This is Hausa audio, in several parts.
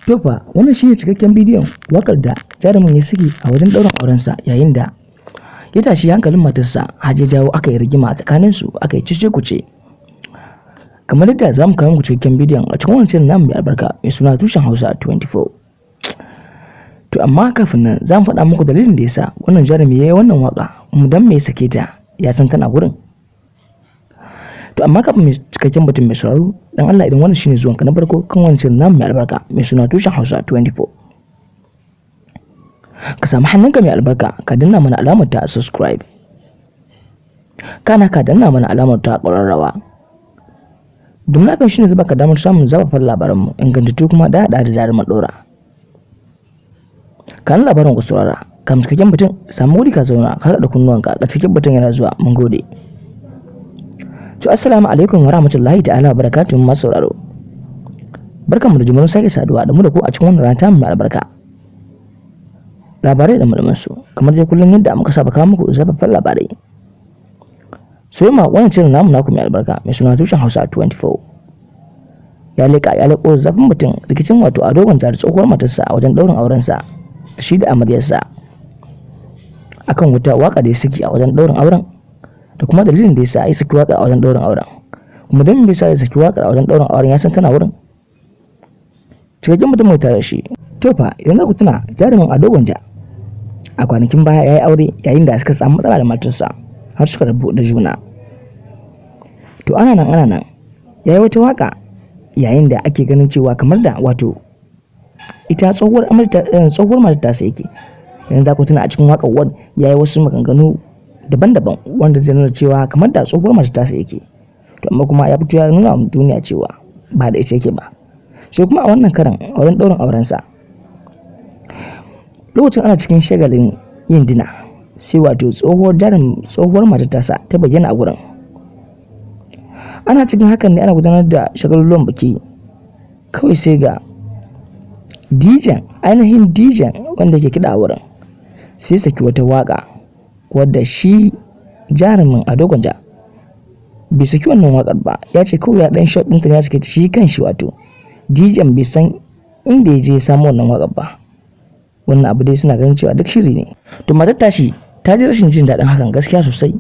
To fa wannan shine cikakken bidiyon wakar da jarumin ya saki a wajen ɗaurin aurensa yayin da ya tashi hankalin matarsa har ya jawo aka yi rigima a tsakaninsu aka yi cece-kuce. Kamar yadda za mu kawo muku cikakken bidiyon a cikin wannan channel namu mai albarka mai suna Tushen Hausa 24. To amma kafin nan za mu faɗa muku dalilin da yasa wannan jarumi ya yi wannan waka mu dan me ya sake ta ya san tana gurin. To amma kafin mai cikakken batun mai sauraro dan Allah idan wannan shine zuwanka na farko kan wannan channel namu mai albarka mai suna Tushen Hausa 24. Ka samu hannunka mai albarka ka danna mana alamar ta subscribe. Kana ka danna mana alamar ta ƙararrawa. Domin hakan shine zai baka damar samun zafafan labaran mu ingantattu kuma da jaruman dora. Kan labarin ku saurara kam cikakken batun samu wuri ka zauna ka da kunnuwanka ga cikakken batun yana zuwa mun gode. To assalamu alaikum wa rahmatullahi ta'ala wa barakatuhu masu sauraro. Barkanmu da jimurin sake saduwa da mu da ku a cikin wannan rana ta mai albarka. Labarai da malaman su kamar dai kullun yadda muka saba kawo muku zafafan labarai. Sai ma wannan channel namu naku mai albarka mai suna Tushen Hausa 24. Ya leko zafin mutum rikicin wato a dogon tare tsohuwar matarsa a wajen daurin aurensa shi da amaryarsa akan wuta waka da ya saki a wajen daurin auren da kuma dalilin da yasa ya saki waka a wajen daurin auren kuma dan me yasa ya saki waka a wajen daurin auren ya san tana wurin. Cikakken mutum mai tare shi. To fa idan za ku tuna jarumin Ado Gwanja a kwanakin baya ya yi aure yayin da suka samu matsala da matarsa har suka rabu da juna. To ana nan ya yi wata waka yayin da ake ganin cewa kamar da wato ita tsohuwar matar ta sai yake. Yanzu za ku tuna a cikin wakar wani ya yi wasu maganganu daban-daban wanda zai nuna cewa kamar da tsohuwar matar ta sai yake. To amma kuma ya fito ya nuna wa duniya cewa ba da ita yake ba. Sai kuma a wannan karan a wajen ɗaurin aurensa lokacin ana cikin shagalin yin dina sai wato tsohuwar matar tasa ta bayyana a gurin. Ana cikin hakan ne ana gudanar da shagalulluwan biki kawai sai ga ainihin dijan wanda ke kiɗa a wurin sai saki wata waka wadda shi jarumin Ado Gwanja bai saki wannan wakar ba, ya ce kawai ya dan shot ɗinta ya sake ta shi kanshi wato dijan bai san inda ya je ya samu wannan wakar ba. Wannan abu dai suna ganin cewa duk shiri ne. To matar tashi ta ji rashin jin daɗin hakan gaskiya sosai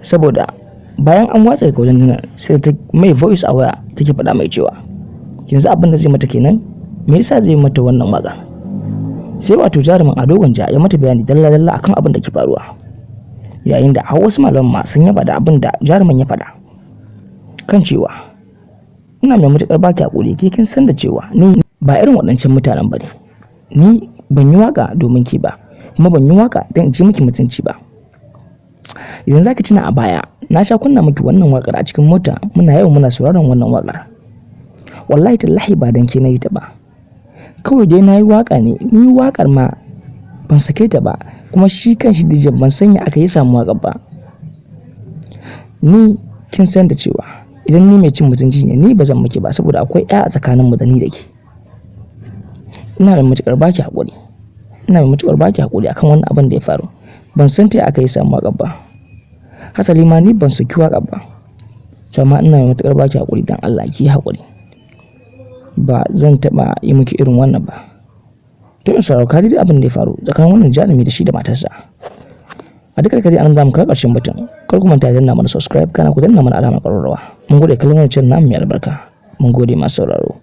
saboda bayan an watsa daga wajen dinar sai ta mai voice a waya take faɗa mai cewa yanzu abin da zai mata kenan me yasa zai mata wannan waka. Sai wato jarumin Ado Gwanja ya mata bayani dalla-dalla akan abin da ke faruwa yayin da har wasu malaman ma sun yaba da abin da jarumin ya faɗa kan cewa ina mai matuƙar baki hakuri ke kin san da cewa ni ba irin waɗancan mutanen bane. Ni ban yi waka domin ki ba kuma ban yi waka don in ci miki mutunci ba. Idan zaki tuna a baya na sha kunna miki wannan wakar a cikin mota muna sauraron wannan wakar. Wallahi tallahi ba dan ke nayi ta ba. Kawai dai nayi waka ne, ni wakar ma ban sake ta ba kuma shi kanshi DJ ban sanya aka yi samu wakar ba. Ni kin san da cewa idan ni mai cin mutunci ne ni ba zan miki ba saboda akwai ƴa a tsakanin mu da ni da ke. Ina mai matuƙar baki hakuri akan wannan abin da ya faru. Ban san ta aka yi samu wakar ba. Hasali ma ni ban saki wakar ba. To amma ina mai matuƙar baki hakuri dan Allah ki hakuri. Ba zan taɓa yi miki irin wannan ba. To in sauraro ka ji abin da ya faru tsakanin wannan jarumi da shi da matarsa. A dukkan kadi an zamu kawo ƙarshen batun. Kar ku manta danna mana subscribe kana ku danna mana alamar ƙararrawa. Mun gode kallon wannan channel namu mai albarka. Mun gode masu sauraro.